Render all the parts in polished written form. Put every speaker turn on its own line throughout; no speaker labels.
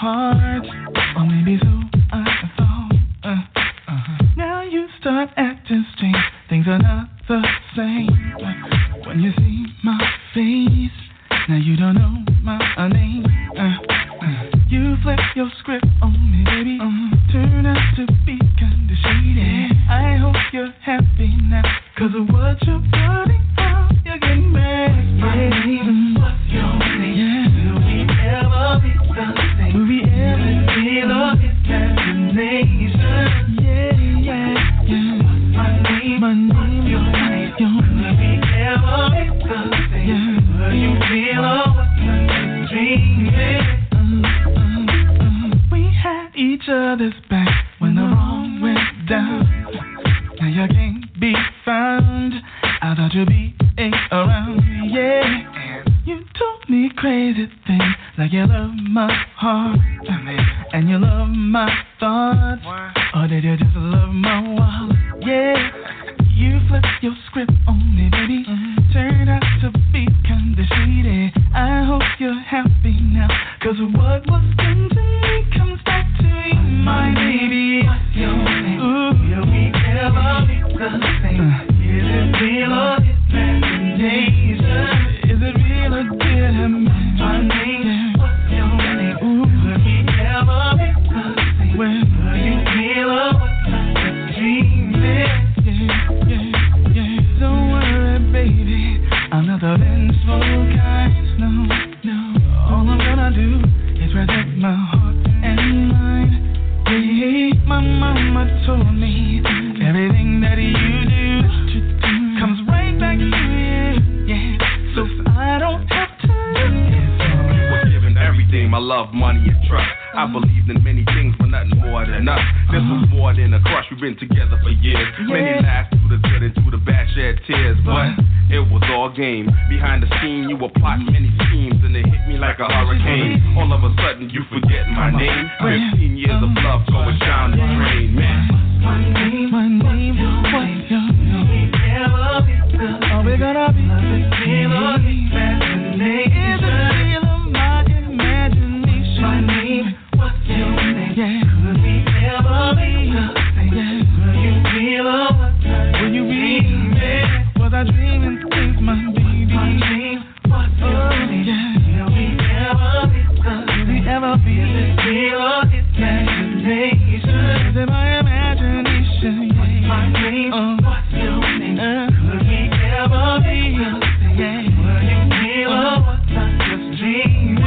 heart, or maybe so I thought. Now you start acting strange, things are not the same. When you see my face, now you don't know my name. You flip your script on me, baby. Turn out to be kinda shady. I hope you're happy now, 'cause of what you're putting out, you're getting mad. My name, what's your name? Yeah. Will we ever be the same? Will we ever feel of imagination? Yeah, yeah, yeah. My name, what's your name? Will we ever be the same? Yeah. Will you feel of what's the dream? We had each other's back when the wrong went down. Now you can't be found. I thought you'd be around, yeah. You told me crazy things like you love my heart and you love my thoughts, or did you just love my wallet? Yeah. You flipped your script on me, baby. Turned out to be kinda shady. I hope you're happy now, 'cause what was done to me comes back to me, my baby. What's your name? Ooh. Will we ever be the same? Is it real or imagination? Is it real or did I imagine? My name, yeah. What's your name? Ooh. Will we ever be the same? Will you feel or what's the dream? Don't worry, baby, I'm not the vengeful kind. No, no. All I'm gonna do is protect my heart and mind. Hey, my mama told me everything that you do comes right back to you. Yeah, so I don't have to look.
You were given everything, my love, money, and trust. I believed in many things, but nothing more than us. This was more than a crush. We've been together for years. Many laughs through the good and through the bad, shed tears, but it was all game. Behind the scene, you were plotting many schemes, and it hit me like a hurricane. All of a sudden, you forget my name. 15 years of love going down the drain, man.
My name, what's your name? Are we gonna be the real or imagination? Is it real or my imagination? My name, what's your name? Yeah. Could we ever be the same? Yeah. Will you feel or what's will you dream? Yeah. Was I dreaming things, my baby? My name, what's your name? Yeah. Will we ever be the same? Will we ever be the real or imagination? Is it my imagination? Yeah. My name, what's your name? Could we ever be the same? Yeah. Will you feel or what's just dreaming?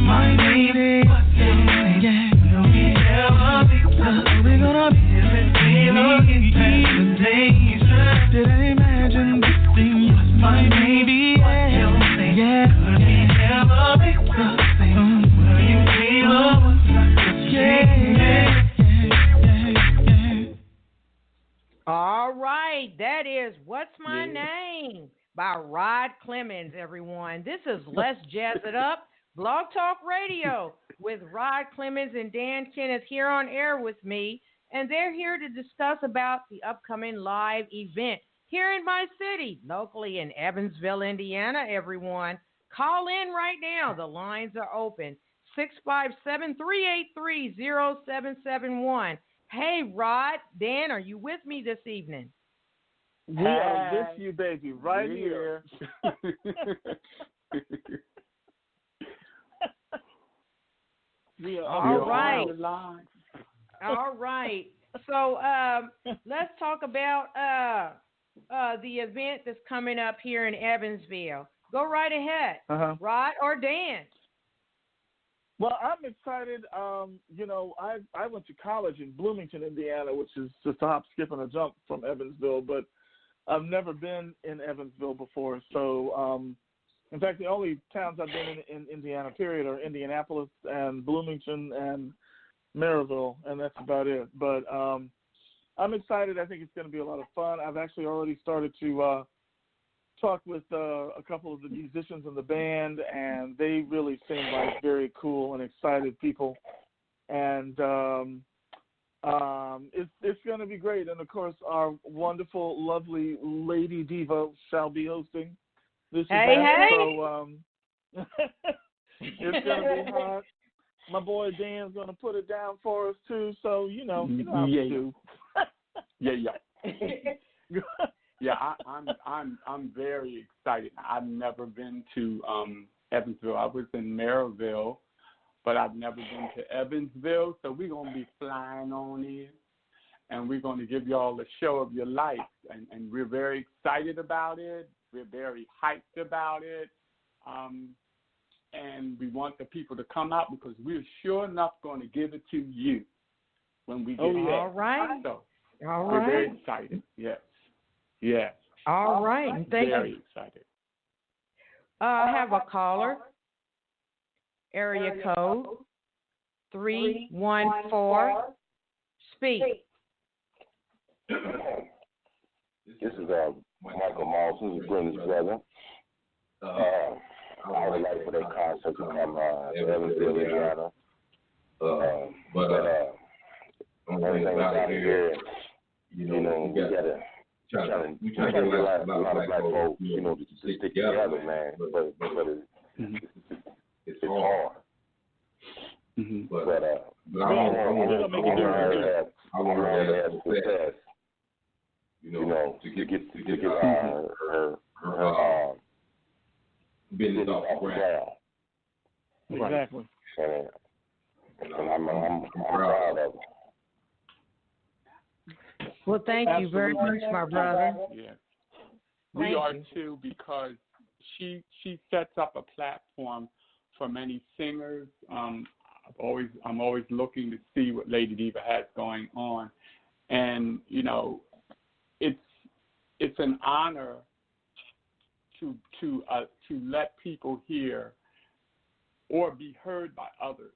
My baby, what's your name? Yeah, will we ever be the same? We're gonna be real or imagination? Did I imagine this thing? My baby, what's your name? Yeah, will we ever be the same? Will you feel or what's
All right, that is What's My Name by Rod Clemmons, everyone. This is Let's Jazz It Up, Blog Talk Radio with Rod Clemmons and Dan Kenneth here on air with me, and they're here to discuss about the upcoming live event here in my city, locally in Evansville, Indiana, everyone. Call in right now. The lines are open, 657-383-0771. Hey, Rod, Dan, are you with me this evening?
We are with you, baby, right here.
All right. All right. So let's talk about the event that's coming up here in Evansville. Go right ahead, Rod or Dan.
Well, I'm excited. You know, I went to college in Wilmington, Indiana, which is just a hop, skip, and a jump from Evansville, but I've never been in Evansville before. So, in fact, the only towns I've been in Indiana, period, are Indianapolis and Bloomington and Maryville, and that's about it. But I'm excited. I think it's going to be a lot of fun. I've actually already started to talk with a couple of the musicians in the band, and they really seem like very cool and excited people. And it's going to be great. And, of course, our wonderful, lovely Lady Diva shall be hosting this event.
Hey.
So, It's gonna be hot. My boy Dan's gonna put it down for us too. So you know how we do.
Yeah, I'm very excited. I've never been to Evansville. I was in Maryville, but I've never been to Evansville. So we're gonna be flying on in, and we're gonna give y'all a show of your life, and we're very excited about it. We're very hyped about it, and we want the people to come out because we're sure enough going to give it to you when we get there.
All right.
So
we're
very excited. Yes.
All right. Thank you.
Very excited.
I have a caller. Area code 314. Speak.
This is Michael Moss, who's Brenda's brother. I would like for that concert to come to Evansville, Indiana. But one thing about it here, we gotta try to get a lot of black folks, to stick together, man. But it's hard.
Mm-hmm.
But I want to have success. To get her business off the ground.
Exactly.
And I'm proud of it.
Well, thank you very much, my brother.
Yeah. We are too, because she sets up a platform for many singers. I'm always looking to see what Lady Diva has going on, and it's an honor to let people hear or be heard by others,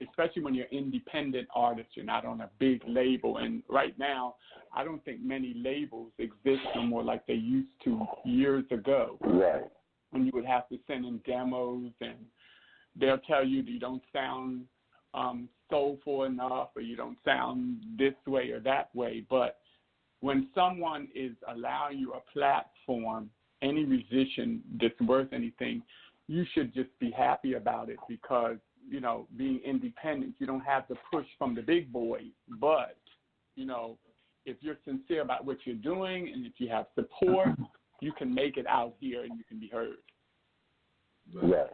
especially when you're independent artists. You're not on a big label, and right now I don't think many labels exist no more like they used to years ago.
Right.
When you would have to send in demos, and they'll tell you you don't sound soulful enough, or you don't sound this way or that way. But when someone is allowing you a platform, any musician that's worth anything, you should just be happy about it, because, being independent, you don't have the push from the big boys. But, if you're sincere about what you're doing, and if you have support, you can make it out here and you can be heard.
Yeah.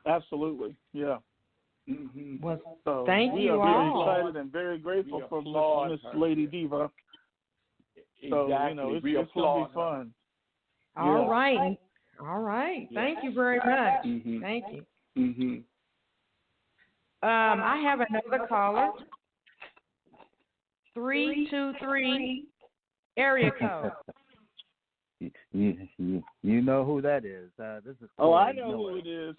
Absolutely. Yeah.
Mm-hmm.
Well,
So
thank
we
you
are very
all.
excited and very grateful for Miss Lady Diva. So,
Exactly.
it's going to be fun.
All
Yeah.
right. All right. Thank you very much.
Mm-hmm.
Thank you.
Mm-hmm.
I have another caller. 323 area code.
You know who that is. This is.
I know who it is.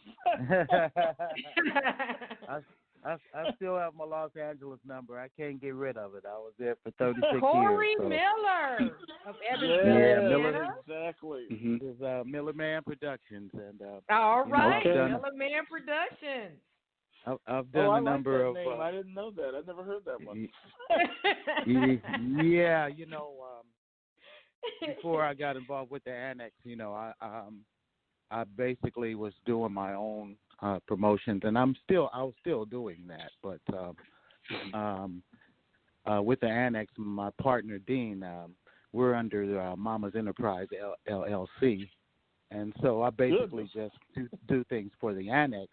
I still have my Los Angeles number. I can't get rid of it. I was there for 36
Corey
years. So.
Miller of Evansville,
Yeah,
Indiana.
exactly.
Mm-hmm.
This is Miller Man Productions, and
All right,
I've done-
Miller Man Productions.
I've done
I
a number
like that
of.
name. I didn't know that. I never heard that one.
Yeah, before I got involved with the Annex, I basically was doing my own promotions, and I was still doing that. But with the Annex, my partner Dean, we're under Mama's Enterprise LLC, and so I basically just do things for the Annex,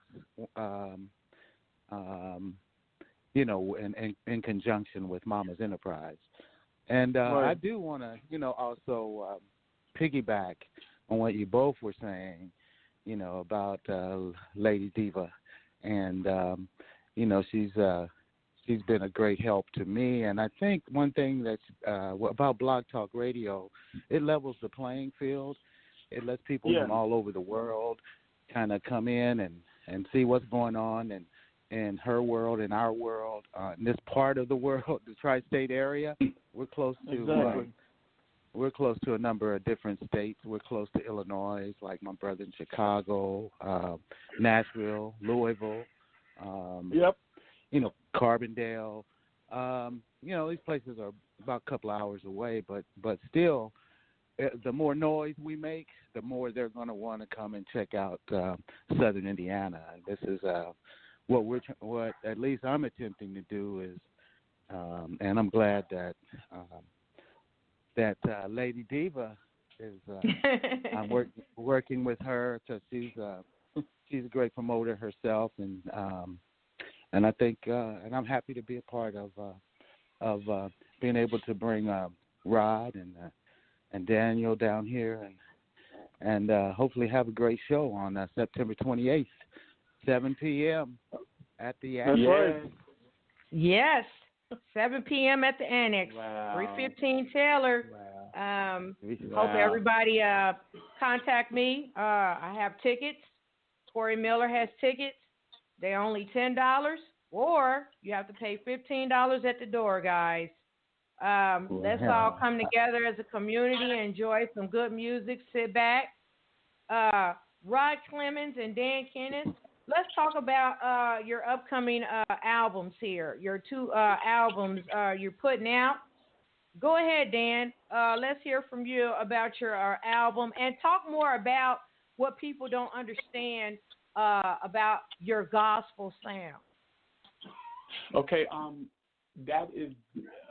in conjunction with Mama's Enterprise. And
right.
I do want to, also piggyback on what you both were saying, about Lady Diva, and she's been a great help to me. And I think one thing that's about Blog Talk Radio, it levels the playing field. It lets people from all over the world kind of come in and see what's going on in her world, in our world, in this part of the world, the tri-state area. We're close to we're close to a number of different states. We're close to Illinois, like my brother in Chicago, Nashville, Louisville, Carbondale. These places are about a couple hours away, but still, the more noise we make, the more they're going to want to come and check out Southern Indiana. And this is what at least I'm attempting to do is, and I'm glad that Lady Diva is. I'm working with her because she's a great promoter herself, and I think and I'm happy to be a part of being able to bring Rod and Daniel down here and hopefully have a great show on September 28th, 7 p.m. at the Annex.
Yes, 7 p.m. at the Annex, 315 Taylor.
Wow.
Hope everybody contact me. I have tickets. Tori Miller has tickets. They're only $10, or you have to pay $15 at the door, guys. Let's all come together as a community and enjoy some good music. Sit back. Rod Clemmons and Dan Kenneth, let's talk about your upcoming albums here, your two albums you're putting out. Go ahead, Dan. Let's hear from you about your album and talk more about what people don't understand about your gospel sound.
Okay, that is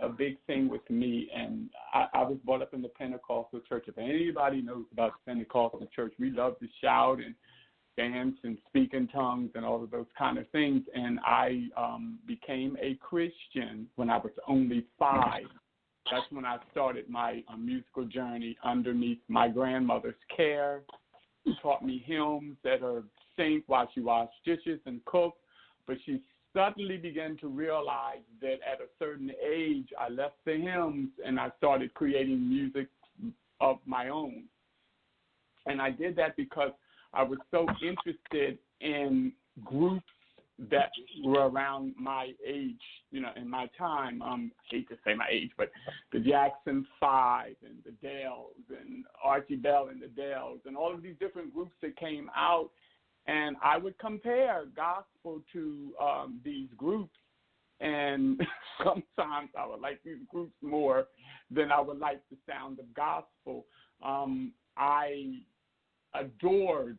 a big thing with me, and I was brought up in the Pentecostal church. If anybody knows about the Pentecostal church, we love to shout and dance and speak in tongues and all of those kind of things, and I became a Christian when I was only 5. That's when I started my musical journey underneath my grandmother's care, who taught me hymns that are sing while she washed dishes and cooked, but she suddenly began to realize that at a certain age, I left the hymns and I started creating music of my own. And I did that because I was so interested in groups that were around my age, in my time. I hate to say my age, but the Jackson 5 and the Dells and Archie Bell and the Dells and all of these different groups that came out. And I would compare gospel to these groups, and sometimes I would like these groups more than I would like the sound of gospel. I adored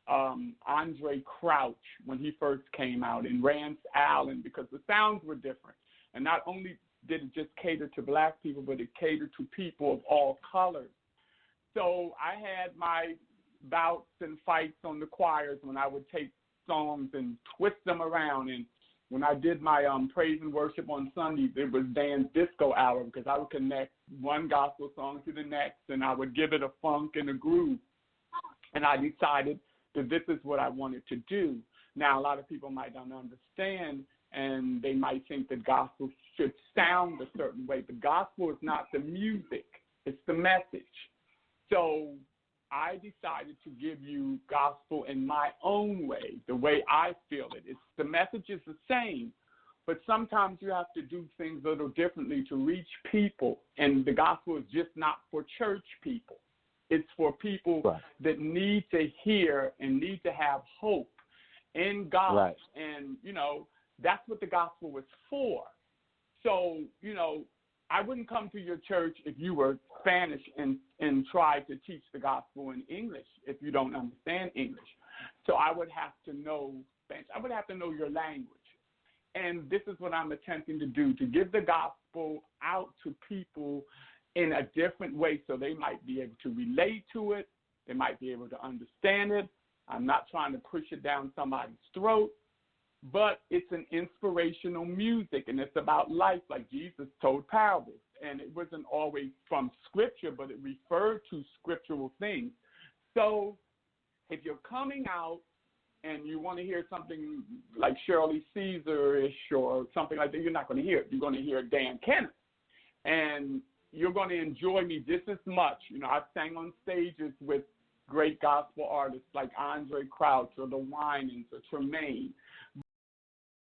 Andre Crouch when he first came out, and Rance Allen, because the sounds were different. And not only did it just cater to black people, but it catered to people of all colors. So I had my bouts and fights on the choirs when I would take songs and twist them around. And when I did my praise and worship on Sundays, it was Dan's disco hour, because I would connect one gospel song to the next, and I would give it a funk and a groove. And I decided that this is what I wanted to do. Now, a lot of people might not understand, and they might think that gospel should sound a certain way, but gospel is not the music, it's the message. So I decided to give you gospel in my own way, the way I feel it. The message is the same, but sometimes you have to do things a little differently to reach people, and the gospel is just not for church people. It's for people that need to hear and need to have hope in God. Right. And, that's what the gospel was for. So, I wouldn't come to your church if you were Spanish and tried to teach the gospel in English if you don't understand English. So I would have to know Spanish. I would have to know your language. And this is what I'm attempting to do, to give the gospel out to people in a different way so they might be able to relate to it. They might be able to understand it. I'm not trying to push it down somebody's throat, but it's an inspirational music, and it's about life, like Jesus told parables. And it wasn't always from Scripture, but it referred to scriptural things. So if you're coming out and you want to hear something like Shirley Caesar-ish or something like that, you're not going to hear it. You're going to hear Dan Kenneth. And you're going to enjoy me just as much. I've sang on stages with great gospel artists like Andre Crouch or the Winans or Tremaine.